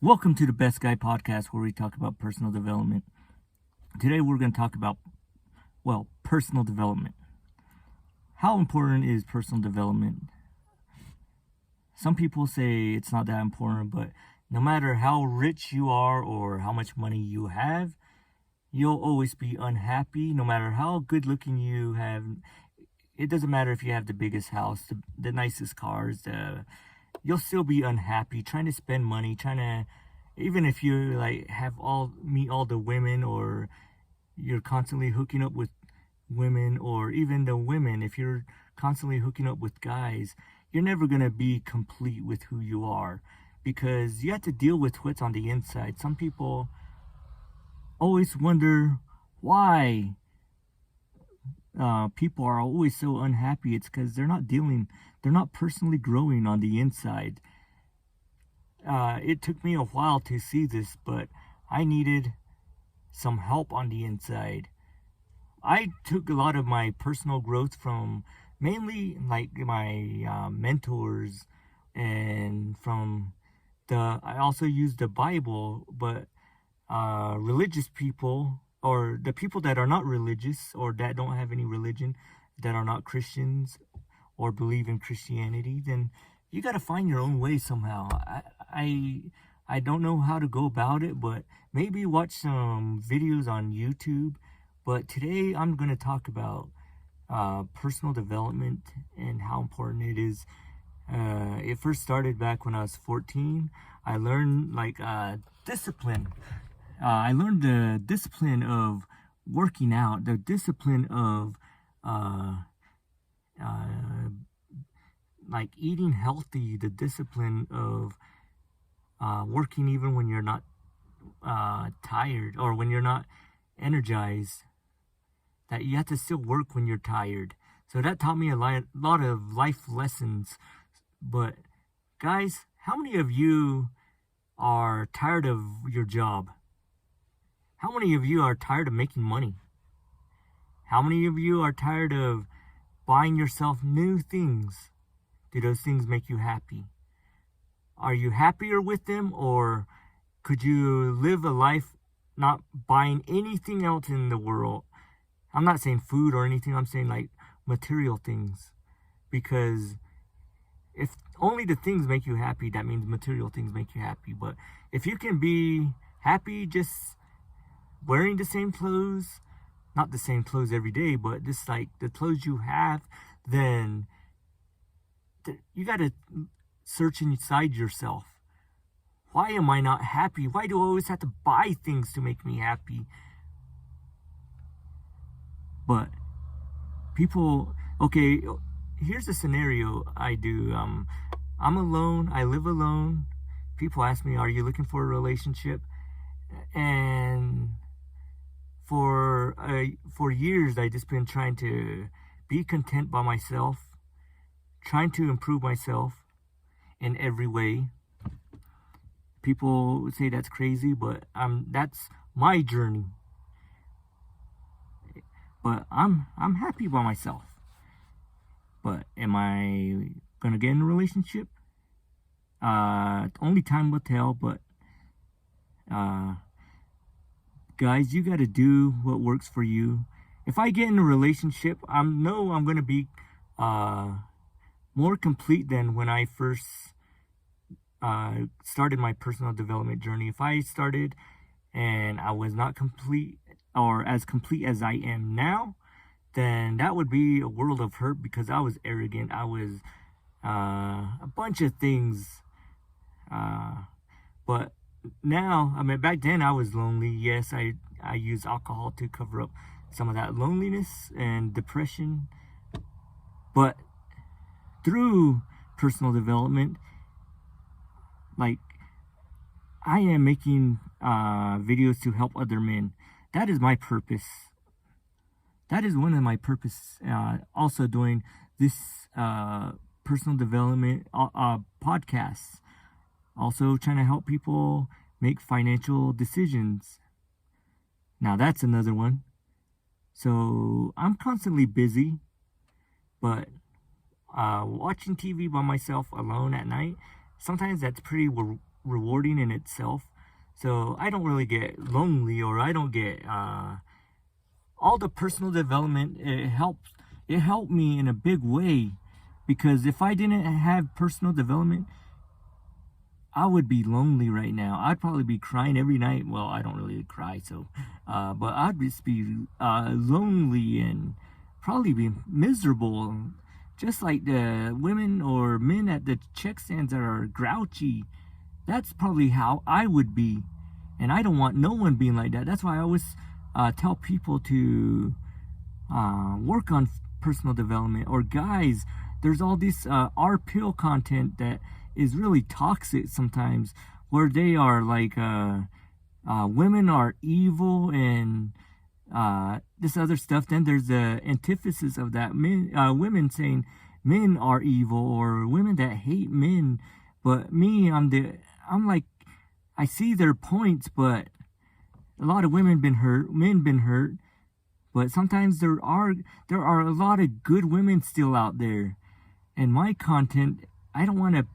Welcome to the Best Guy Podcast, where we talk about personal development. Today we're going to talk about, personal development. How important is personal development? Some people say it's not that important, but no matter how rich you are or how much money you have, you'll always be unhappy. No matter how good looking you have, it doesn't matter if you have the biggest house, the nicest cars, you'll still be unhappy trying to spend money, even if you meet all the women, or you're constantly hooking up with women, or even the women, if you're constantly hooking up with guys, you're never going to be complete with who you are, because you have to deal with what's on the inside. Some people always wonder why people are always so unhappy. It's because they're not personally growing on the inside. It took me a while to see this, but I needed some help on the inside. I took a lot of my personal growth from mainly like my mentors, and I also used the Bible, but religious people, or the people that are not religious or that don't have any religion, that are not Christians or believe in Christianity, then you got to find your own way somehow. I don't know how to go about it, but maybe watch some videos on YouTube. But today I'm going to talk about personal development and how important it is. It first started back when I was 14. I learned discipline. I learned the discipline of working out, the discipline of eating healthy, the discipline of working even when you're not tired, or when you're not energized, that you have to still work when you're tired. So that taught me a lot of life lessons. But guys, how many of you are tired of your job? How many of you are tired of making money? How many of you are tired of buying yourself new things? Do those things make you happy? Are you happier with them, or could you live a life not buying anything else in the world? I'm not saying food or anything, I'm saying like material things. Because if only the things make you happy, that means material things make you happy. But if you can be happy just wearing the same clothes, not the same clothes every day, but just like the clothes you have, then you got to search inside yourself. Why am I not happy? Why do I always have to buy things to make me happy? But okay, here's a scenario I do. I'm alone. I live alone. People ask me, are you looking for a relationship? And for years, I just been trying to be content by myself, trying to improve myself in every way. People say that's crazy, but that's my journey. But I'm happy by myself. But am I gonna get in a relationship? Only time will tell. But guys, you got to do what works for you. If I get in a relationship, I'm gonna be more complete than when I first started my personal development journey. If I started and I was not complete, or as complete as I am now, then that would be a world of hurt, because I was arrogant. I was a bunch of things. But now, back then I was lonely. Yes, I used alcohol to cover up some of that loneliness and depression. But through personal development, like, I am making videos to help other men. That is my purpose. That is one of my purpose. Also doing this personal development podcasts. Also trying to help people make financial decisions. Now that's another one. So I'm constantly busy, but watching TV by myself alone at night, sometimes that's pretty rewarding in itself. So I don't really get lonely, or I don't get all the personal development. It helped me in a big way, because if I didn't have personal development, I would be lonely right now. I'd probably be crying every night. Well, I don't really cry, so, but I'd just be lonely and probably be miserable. Just like the women or men at the check stands that are grouchy. That's probably how I would be. And I don't want no one being like that. That's why I always tell people to work on personal development. Or guys, there's all this R-pill content that is really toxic sometimes, where they are like women are evil and this other stuff. Then there's the antithesis of that, women saying men are evil, or women that hate men. But me, I'm like, I see their points, but a lot of women been hurt, men been hurt. But sometimes there are a lot of good women still out there. And my content, I don't want to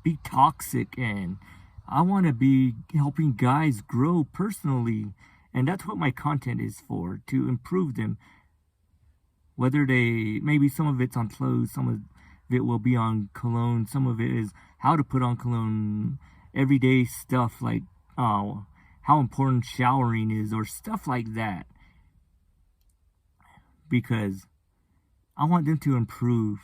be toxic, and I want to be helping guys grow personally. And that's what my content is for, to improve them. Whether maybe some of it's on clothes, some of it will be on cologne, some of it is how to put on cologne, everyday stuff like how important showering is, or stuff like that. Because I want them to improve.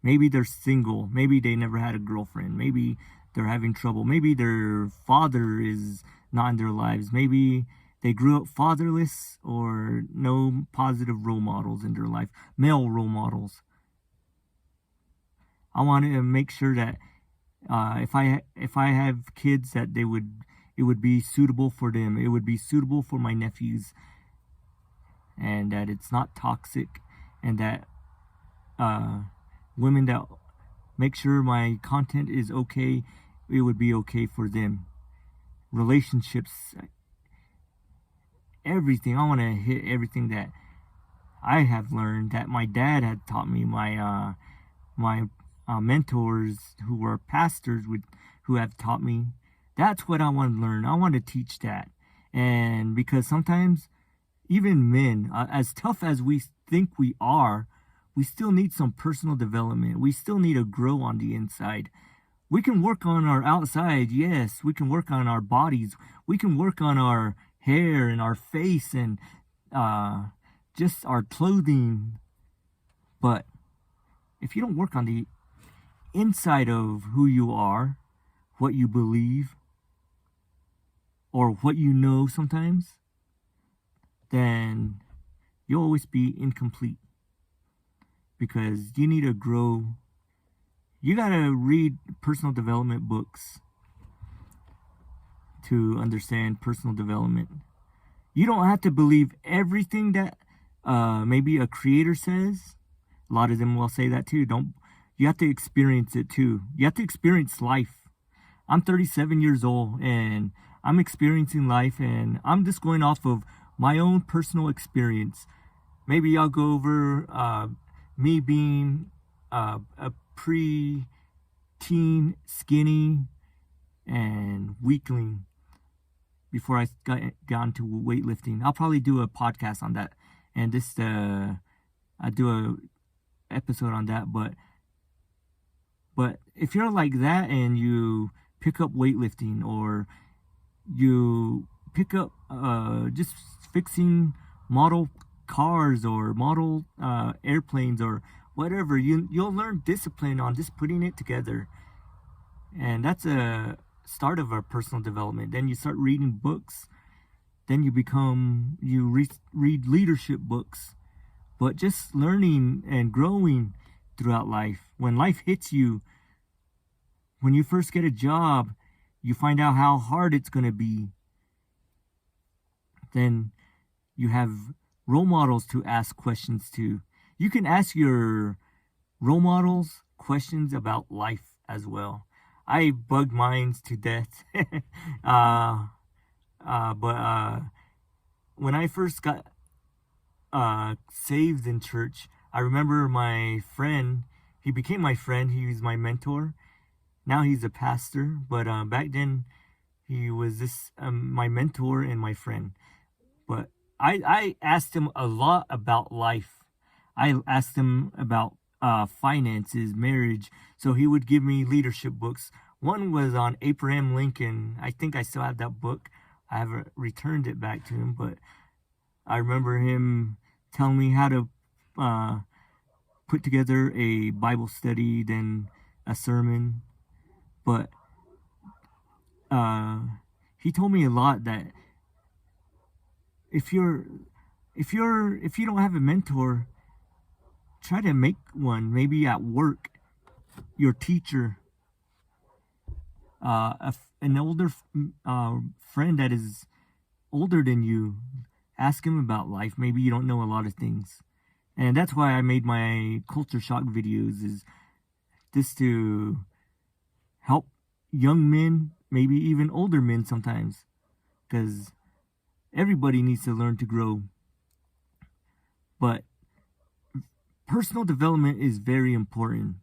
Maybe they're single. Maybe they never had a girlfriend. Maybe they're having trouble. Maybe their father is not in their lives. Maybe they grew up fatherless, or no positive role models in their life, male role models. I want to make sure that if I have kids, that it would be suitable for them. It would be suitable for my nephews, and that it's not toxic, and that women that make sure my content is okay, it would be okay for them. Relationships, everything. I want to hit everything that I have learned, that my dad had taught me, my mentors who were pastors who have taught me. That's what I want to learn. I want to teach that. And because sometimes even men, as tough as we think we are, we still need some personal development. We still need to grow on the inside. We can work on our outside, yes. We can work on our bodies. We can work on our hair and our face and just our clothing. But if you don't work on the inside of who you are, what you believe, or what you know sometimes, then you'll always be incomplete. Because you need to grow. You gotta read personal development books to understand personal development. You don't have to believe everything that maybe a creator says. A lot of them will say that too. You have to experience it too. You have to experience life. I'm 37 years old, and I'm experiencing life, and I'm just going off of my own personal experience. Maybe I'll go over me being a pre-teen, skinny, and weakling before I got into weightlifting. I'll probably do a podcast on that, and I do a episode on that. But if you're like that and you pick up weightlifting, or you pick up just fixing model cars or model airplanes or whatever, you'll learn discipline on just putting it together. And that's a start of our personal development. Then you start reading books. Then you read leadership books. But just learning and growing throughout life. When life hits you, when you first get a job, you find out how hard it's going to be. Then you have role models to ask questions to. You can ask your role models questions about life as well. I bug mine to death. But when I first got saved in church, I remember my friend, he became my friend, he was my mentor. Now he's a pastor, but back then he was my mentor and my friend. But I asked him a lot about life. I asked him about finances, marriage. So he would give me leadership books. One was on Abraham Lincoln. I think I still have that book. I haven't returned it back to him, but I remember him telling me how to put together a Bible study, then a sermon. But he told me a lot that if you don't have a mentor, try to make one. Maybe at work, your teacher, an older friend that is older than you. Ask him about life. Maybe you don't know a lot of things, and that's why I made my culture shock videos. Is just to help young men, maybe even older men sometimes, because everybody needs to learn to grow. But personal development is very important.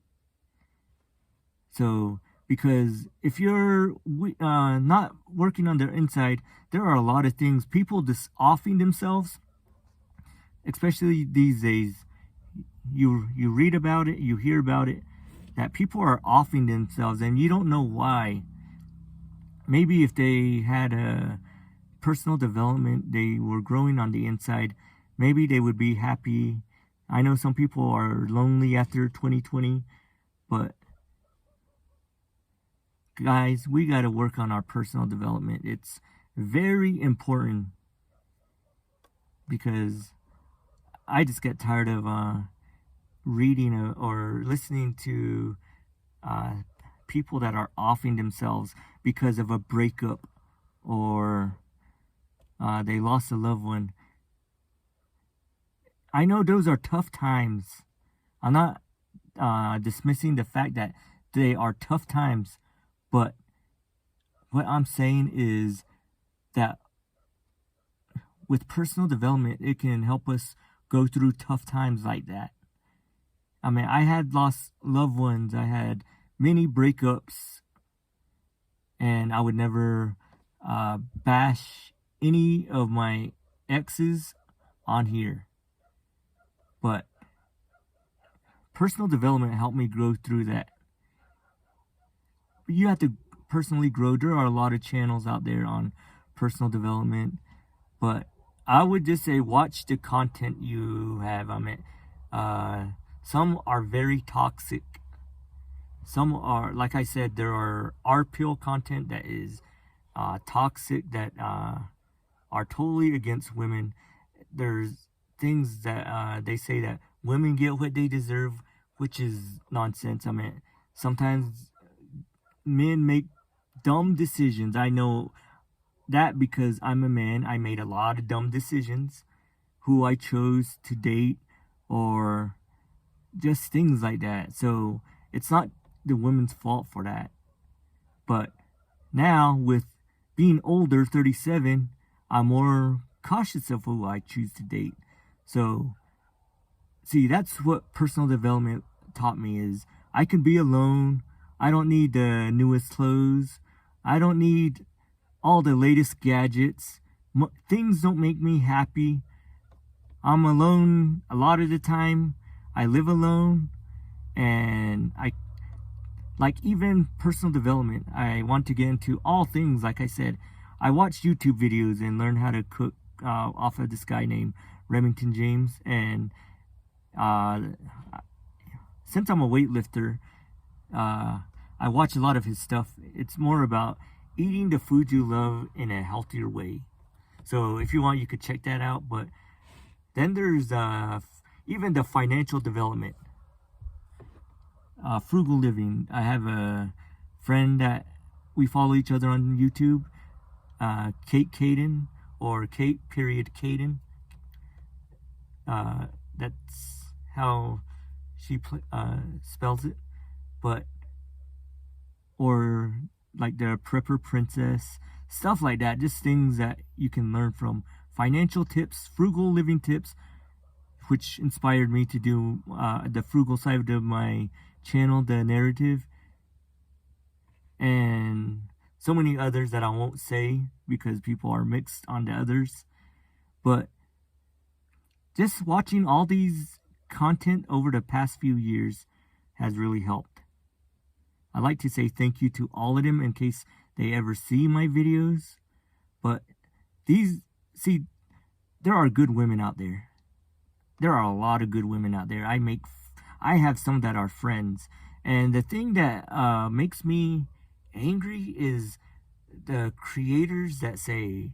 So, because if you're not working on their inside, there are a lot of things. People just offing themselves, especially these days. You read about it, you hear about it, that people are offing themselves, and you don't know why. Maybe if they had a personal development, they were growing on the inside, maybe they would be happy. I know some people are lonely after 2020, but guys, we got to work on our personal development. It's very important, because I just get tired of reading or listening to people that are offing themselves because of a breakup, or they lost a loved one. I know those are tough times. I'm not dismissing the fact that they are tough times, but what I'm saying is that with personal development, it can help us go through tough times like that. I mean, I had lost loved ones. I had many breakups, and I would never bash any of my exes on here. But personal development helped me grow through that. But you have to personally grow. There are a lot of channels out there on personal development, but I would just say watch the content you have. I mean, some are very toxic. Some are, like I said, there are R-pill content that is toxic, that are totally against women. There's things that they say that women get what they deserve, which is nonsense. I mean, sometimes men make dumb decisions. I know that because I'm a man. I made a lot of dumb decisions, who I chose to date, or just things like that. So it's not the woman's fault for that. But now, with being older, 37, I'm more cautious of who I choose to date. So, see, that's what personal development taught me, is I can be alone. I don't need the newest clothes. I don't need all the latest gadgets. Things don't make me happy. I'm alone a lot of the time. I live alone, and I like, even personal development. I want to get into all things. Like I said, I watch YouTube videos and learn how to cook off of this guy named Remington James. And since I'm a weightlifter, I watch a lot of his stuff. It's more about eating the food you love in a healthier way. So if you want, you could check that out. But then there's even the financial development. Frugal living. I have a friend that we follow each other on YouTube, Kate Caden, or Kate period Caden. That's how she spells it. But, or like the Prepper Princess, stuff like that. Just things that you can learn from. Financial tips, frugal living tips, which inspired me to do the frugal side of my channel, the narrative. and so many others that I won't say because people are mixed onto others. But just watching all these content over the past few years has really helped. I'd like to say thank you to all of them in case they ever see my videos. But there are good women out there. There are a lot of good women out there. I have some that are friends. And the thing that makes me angry is the creators that say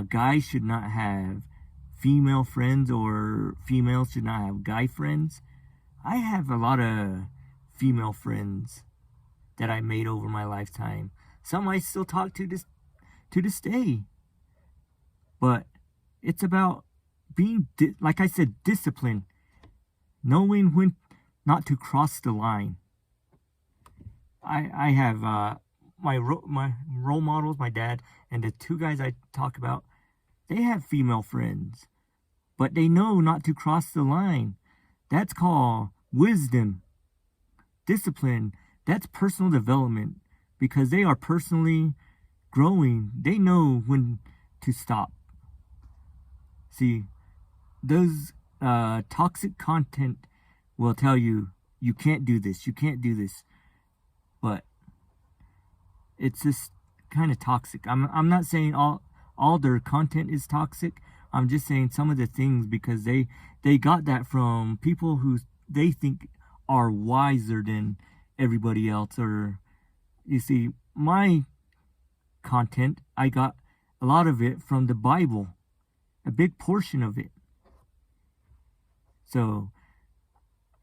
guys should not have female friends or females should not have guy friends. I have a lot of female friends that I made over my lifetime. Some I still talk to this day. But it's about being, like I said, disciplined. Knowing when not to cross the line. I have my role models, my dad, and the two guys I talk about, they have female friends. But they know not to cross the line. That's called wisdom. Discipline. That's personal development. Because they are personally growing. They know when to stop. See, those toxic content will tell you, you can't do this, you can't do this. But it's just kind of toxic. I'm not saying all their content is toxic. I'm just saying some of the things because they got that from people who they think are wiser than everybody else. Or, you see, my content, I got a lot of it from the Bible. A big portion of it. So,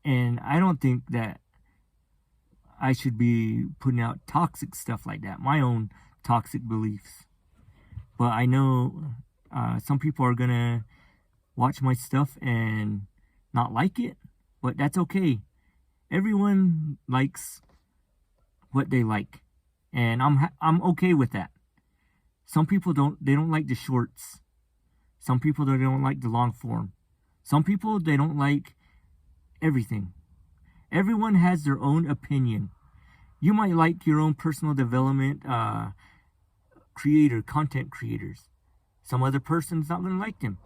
and I don't think that I should be putting out toxic stuff like that. My own toxic beliefs. But I know some people are going to watch my stuff and not like it. But that's okay. Everyone likes what they like. And I'm okay with that. Some people don't like the shorts. Some people, they don't like the long form. Some people, they don't like everything. Everyone has their own opinion. You might like your own personal development content creators. Some other person's not going to like them.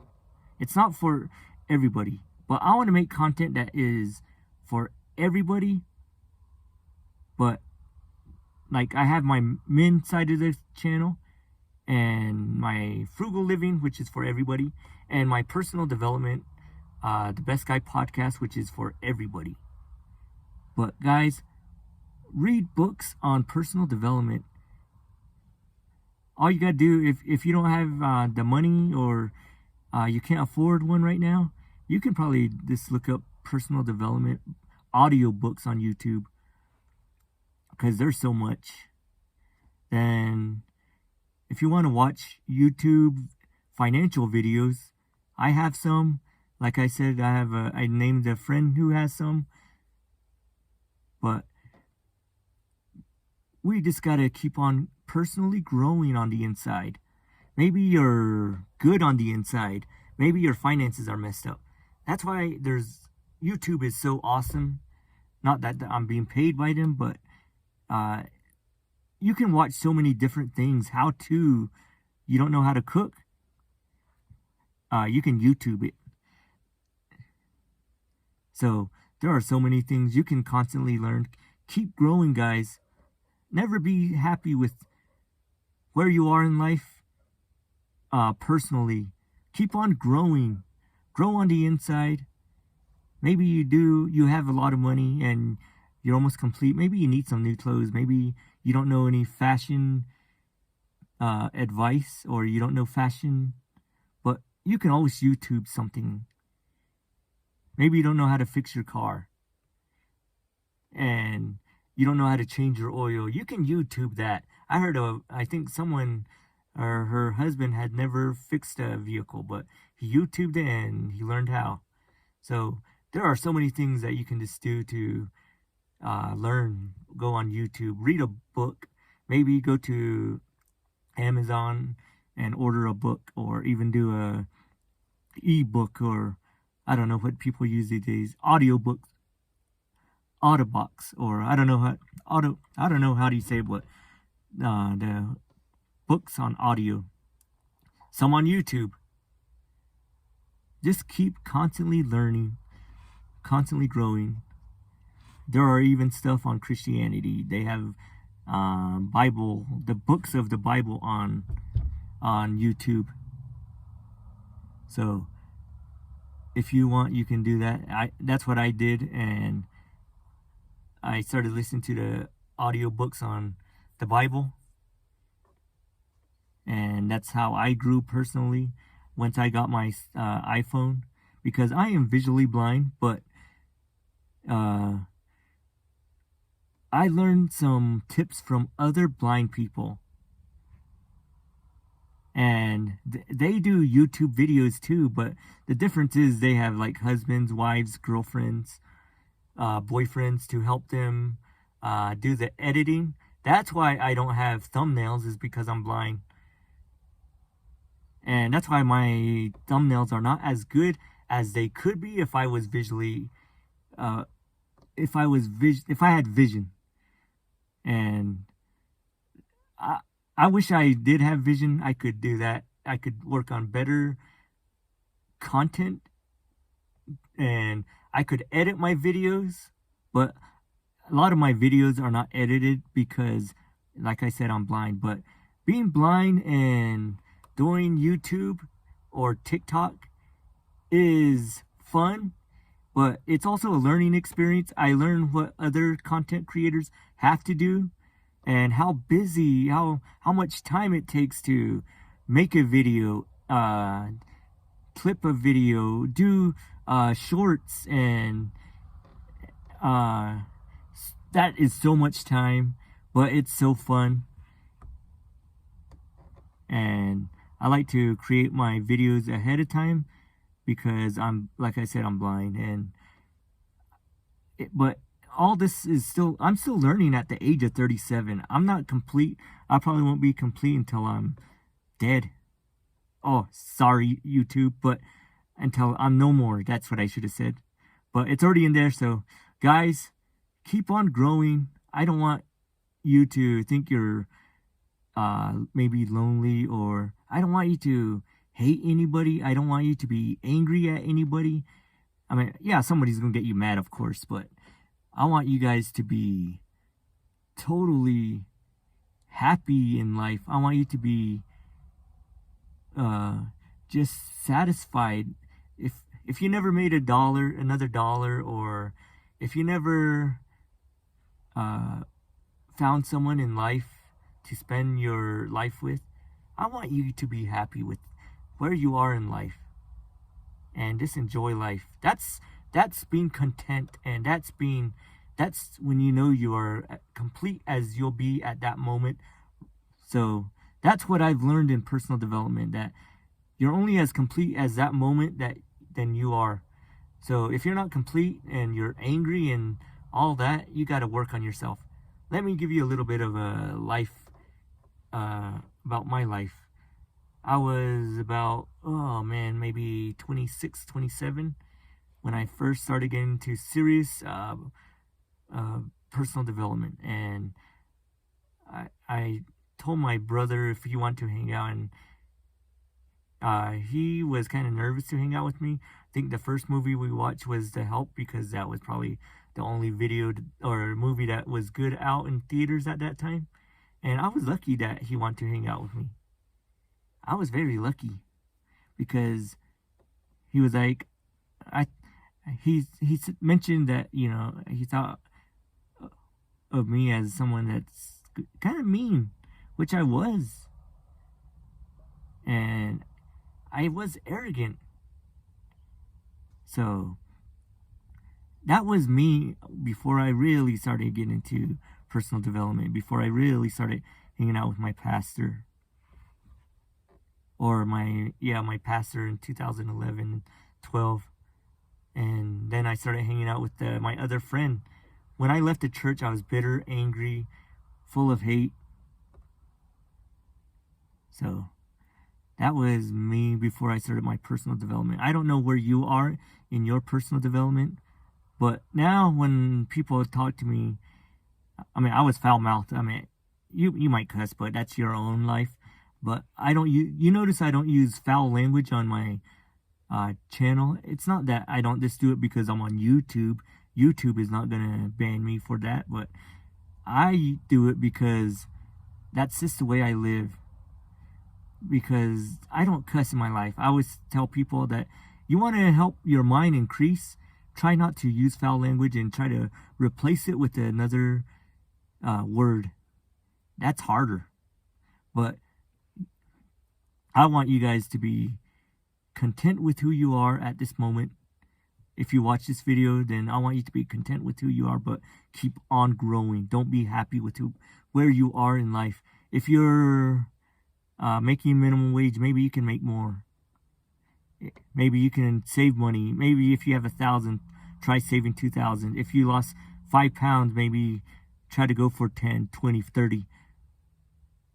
It's not for everybody. But I want to make content that is for everybody. But, like, I have my men side of the channel. And my frugal living, which is for everybody, and my personal development, the Best Guy podcast, which is for everybody. But guys, read books on personal development. All you gotta do, if you don't have the money or you can't afford one right now, you can probably just look up personal development audio books on YouTube, because there's so much. Then if you want to watch YouTube financial videos, I have some. Like I said, I named a friend who has some. But we just got to keep on personally growing on the inside. Maybe you're good on the inside. Maybe your finances are messed up. That's why YouTube is so awesome. Not that I'm being paid by them, but you can watch so many different things. You don't know how to cook? You can YouTube it. So there are so many things you can constantly learn. Keep growing, guys. Never be happy with where you are in life personally. Keep on growing. Grow on the inside. Maybe you have a lot of money and you're almost complete. Maybe you need some new clothes. Maybe you don't know any fashion advice, or you don't know fashion, but you can always YouTube something. Maybe you don't know how to fix your car and you don't know how to change your oil. You can YouTube that. I think someone or her husband had never fixed a vehicle, but he YouTubed it and he learned how. So there are so many things that you can just do to learn. Go on YouTube, read a book, maybe go to Amazon and order a book, or even do a ebook, or I don't know what people use these days, audiobooks. Autobox, or I don't know how do you say what, the books on audio, some on YouTube. Just keep constantly learning, constantly growing. There are even stuff on Christianity. They have Bible, the books of the Bible on YouTube. So if you want, you can do that. That's what I did, and I started listening to the audiobooks on the Bible, and that's how I grew personally once I got my iPhone, because I am visually blind, but I learned some tips from other blind people, and they do YouTube videos too, but the difference is they have like husbands, wives, girlfriends, boyfriends to help them do the editing. That's why I don't have thumbnails, is because I'm blind. And that's why my thumbnails are not as good as they could be if I was visually, if I had vision. And I wish I did have vision. I could do that. I could work on better content, and I could edit my videos, but a lot of my videos are not edited because, like I said, I'm blind. But being blind and doing YouTube or TikTok is fun, but it's also a learning experience. I learn what other content creators have to do, and how busy, how much time it takes to make a video, clip a video, do shorts, and that is so much time, but it's so fun. And I like to create my videos ahead of time because like I said, I'm blind, but all this is I'm still learning at the age of 37. I'm not complete. I probably won't be complete until I'm dead. Oh, sorry, YouTube, but until I'm no more. That's what I should have said. But it's already in there. So, guys, keep on growing. I don't want you to think you're maybe lonely, or I don't want you to hate anybody. I don't want you to be angry at anybody. I mean, yeah, somebody's gonna get you mad, of course, but I want you guys to be totally happy in life. I want you to be just satisfied. If you never made another dollar, or if you never found someone in life to spend your life with, I want you to be happy with where you are in life and just enjoy life. That's being content, and that's when you know you are complete as you'll be at that moment. So that's what I've learned in personal development, that you're only as complete as that moment than you are. So if you're not complete and you're angry and all that, you got to work on yourself. Let me give you a little bit of a life, about my life. I was about, maybe 26, 27 when I first started getting into serious personal development. And I told my brother if he wanted to hang out, and he was kind of nervous to hang out with me. I think the first movie we watched was The Help, because that was probably the only video or movie that was good out in theaters at that time. And I was lucky that he wanted to hang out with me. I was very lucky, because he was like, he mentioned that, he thought of me as someone that's kind of mean, which I was. And I was arrogant. So that was me before I really started getting into personal development, before I really started hanging out with my pastor. Or my pastor in 2011, 12. And then I started hanging out with my other friend. When I left the church, I was bitter, angry, full of hate. So that was me before I started my personal development. I don't know where you are in your personal development, But now when people talk to me, I mean, I was foul-mouthed. I mean, you might cuss, but that's your own life. But I don't, you notice I don't use foul language on my channel. It's not that I don't just do it because I'm on YouTube. YouTube is not going to ban me for that, but I do it because that's just the way I live. Because I don't cuss in my life. I always tell people that you want to help your mind increase, try not to use foul language and try to replace it with another word. That's harder. But I want you guys to be content with who you are at this moment. If you watch this video, then I want you to be content with who you are, but keep on growing. Don't be happy with where you are in life. If you're making minimum wage, maybe you can make more. Maybe you can save money. Maybe if you have 1,000, try saving 2,000. If you lost 5 pounds, maybe try to go for 10, 20, 30.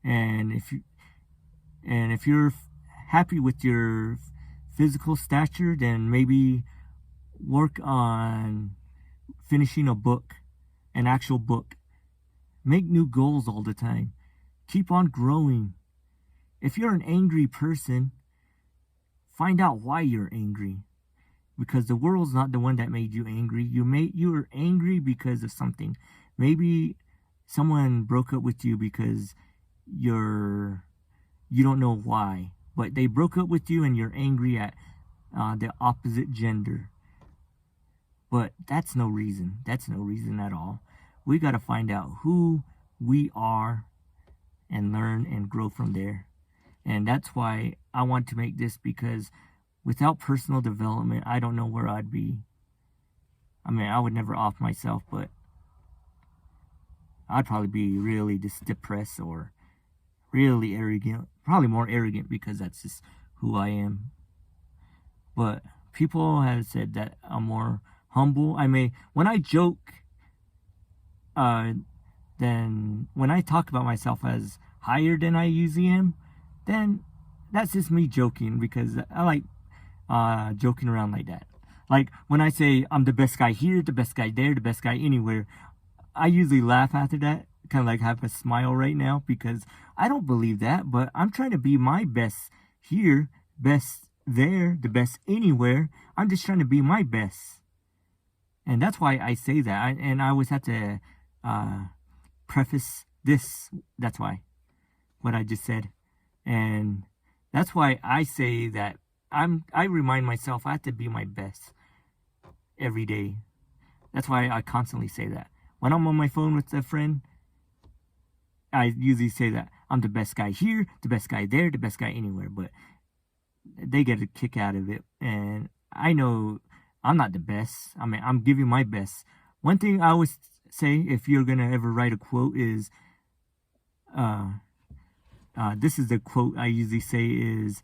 And if you're happy with your physical stature, then maybe work on finishing a book, an actual book. Make new goals all the time. Keep on growing. If you're an angry person, find out why you're angry. Because the world's not the one that made you angry. You were angry because of something. Maybe someone broke up with you because you don't know why. But they broke up with you and you're angry at the opposite gender. But that's no reason. That's no reason at all. We got to find out who we are and learn and grow from there. And that's why I want to make this, because without personal development, I don't know where I'd be. I mean, I would never off myself, but I'd probably be really just depressed or really arrogant. Probably more arrogant, because that's just who I am. But people have said that I'm more humble. When I joke, then when I talk about myself as higher than I usually am, then that's just me joking, because I like joking around like that. Like when I say I'm the best guy here, the best guy there, the best guy anywhere, I usually laugh after that, kind of like have a smile right now, because I don't believe that, but I'm trying to be my best here, best there, the best anywhere. I'm just trying to be my best. And that's why I say that. And I always have to preface this. That's why, what I just said. And that's why I say that I remind myself I have to be my best every day. That's why I constantly say that. When I'm on my phone with a friend, I usually say that I'm the best guy here, the best guy there, the best guy anywhere. But they get a kick out of it. And I know I'm not the best. I mean, I'm giving my best. One thing I always say, if you're going to ever write a quote, is this is the quote I usually say is,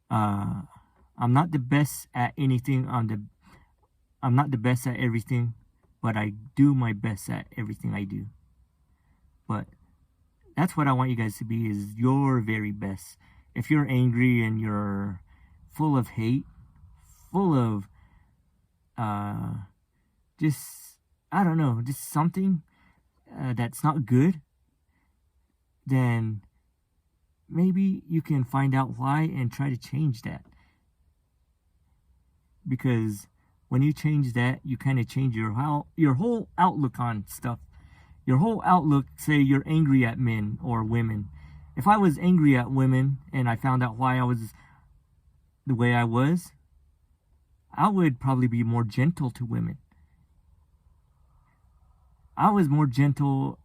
I'm not the best at anything. I'm not the best at everything, but I do my best at everything I do. But that's what I want you guys to be, is your very best. If you're angry and you're full of hate, full of just, I don't know, just something that's not good, then maybe you can find out why and try to change that. Because when you change that, you kind of change your whole outlook on stuff. Your whole outlook, say you're angry at men or women. If I was angry at women and I found out why I was the way I was, I would probably be more gentle to women. I was more gentle.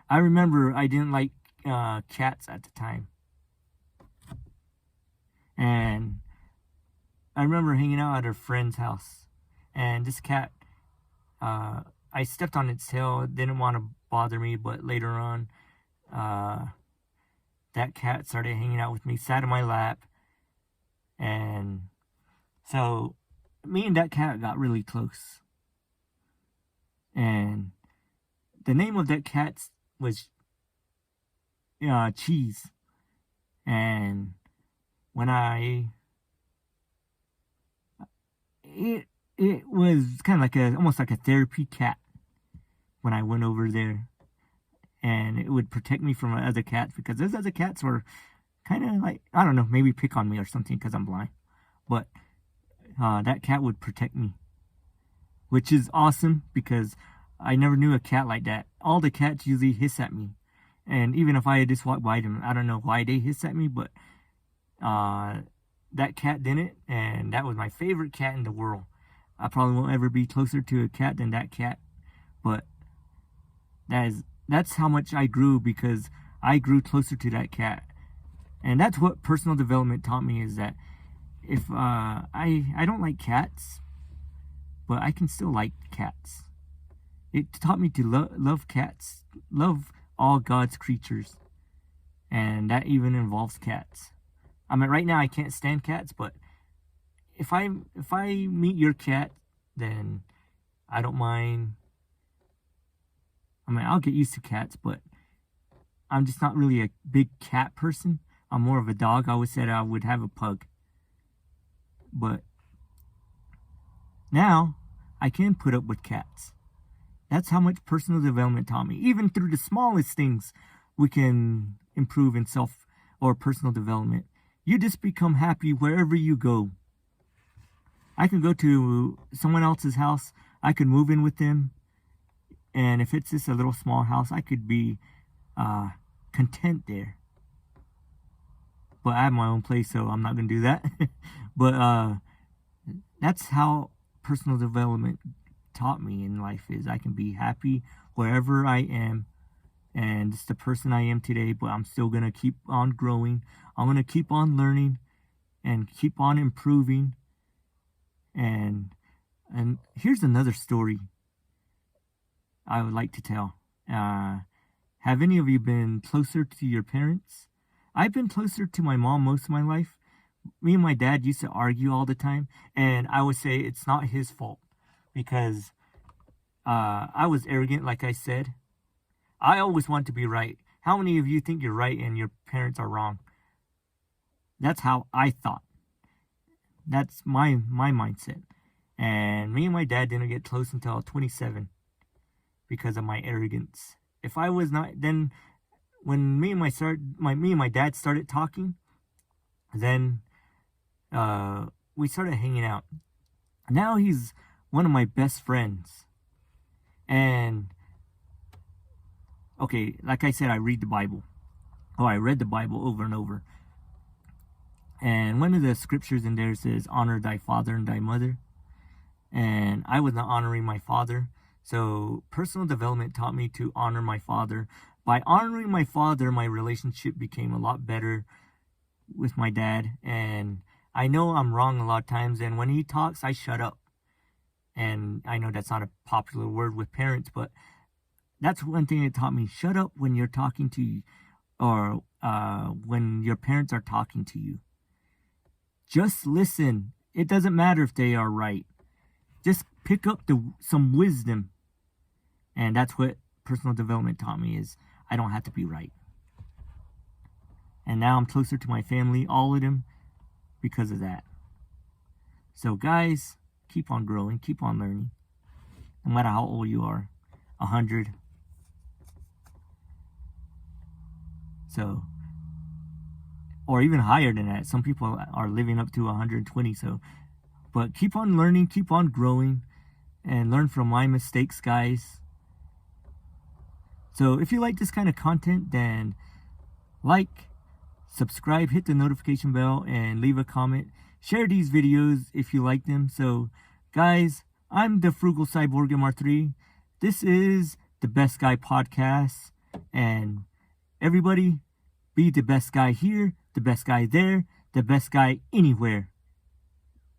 I remember I didn't like cats at the time. And I remember hanging out at a friend's house. And this cat, I stepped on its tail. It didn't want to bother me, but later on, that cat started hanging out with me, sat in my lap. And so me and that cat got really close. And the name of that cat was Cheese. And when it was kind of like almost like a therapy cat when I went over there. And it would protect me from other cats because those other cats were kind of like, I don't know, maybe pick on me or something because I'm blind. But that cat would protect me, which is awesome because I never knew a cat like that. All the cats usually hiss at me. And even if I just walk by them, I don't know why they hiss at me, but that cat didn't. And that was my favorite cat in the world. I probably won't ever be closer to a cat than that cat. But that's how much I grew because I grew closer to that cat. And that's what personal development taught me, is that if I don't like cats, but I can still like cats. It taught me to love cats, love all God's creatures, and that even involves cats. I mean, right now I can't stand cats, but if I meet your cat, then I don't mind. I mean, I'll get used to cats, but I'm just not really a big cat person. I'm more of a dog. I always said I would have a pug. But now I can put up with cats. That's how much personal development taught me. Even through the smallest things, we can improve in self or personal development. You just become happy wherever you go. I can go to someone else's house. I could move in with them. And if it's just a little small house, I could be content there. But I have my own place, so I'm not going to do that. But that's how personal development taught me in life, is I can be happy wherever I am. And it's the person I am today, but I'm still going to keep on growing. I'm going to keep on learning and keep on improving. And here's another story I would like to tell. Have any of you been closer to your parents? I've been closer to my mom most of my life. Me and my dad used to argue all the time, and I would say it's not his fault because I was arrogant, like I said. I always want to be right. How many of you think you're right and your parents are wrong? That's how I thought. That's my mindset. And me and my dad didn't get close until I was 27 because of my arrogance. If I was not, then when me and my dad started talking, then we started hanging out. Now he's one of my best friends. And okay, like I said, I read the Bible. I read the Bible over and over. And one of the scriptures in there says, honor thy father and thy mother. And I was not honoring my father. So personal development taught me to honor my father. By honoring my father, my relationship became a lot better with my dad. And I know I'm wrong a lot of times. And when he talks, I shut up. And I know that's not a popular word with parents, but that's one thing it taught me. Shut up when you're talking to you, or when your parents are talking to you. Just listen. It doesn't matter if they are right. Just pick up some wisdom. And that's what personal development taught me, is I don't have to be right. And now I'm closer to my family, all of them, because of that. So guys, keep on growing, keep on learning. No matter how old you are, 100. So, or even higher than that. Some people are living up to 120. So, but keep on learning, keep on growing, and learn from my mistakes, guys. So if you like this kind of content, then like, subscribe, hit the notification bell, and leave a comment. Share these videos if you like them. So guys, I'm the Frugal Cyborg MR3. This is the Best Guy Podcast. And everybody, be the best guy here, the best guy there, the best guy anywhere.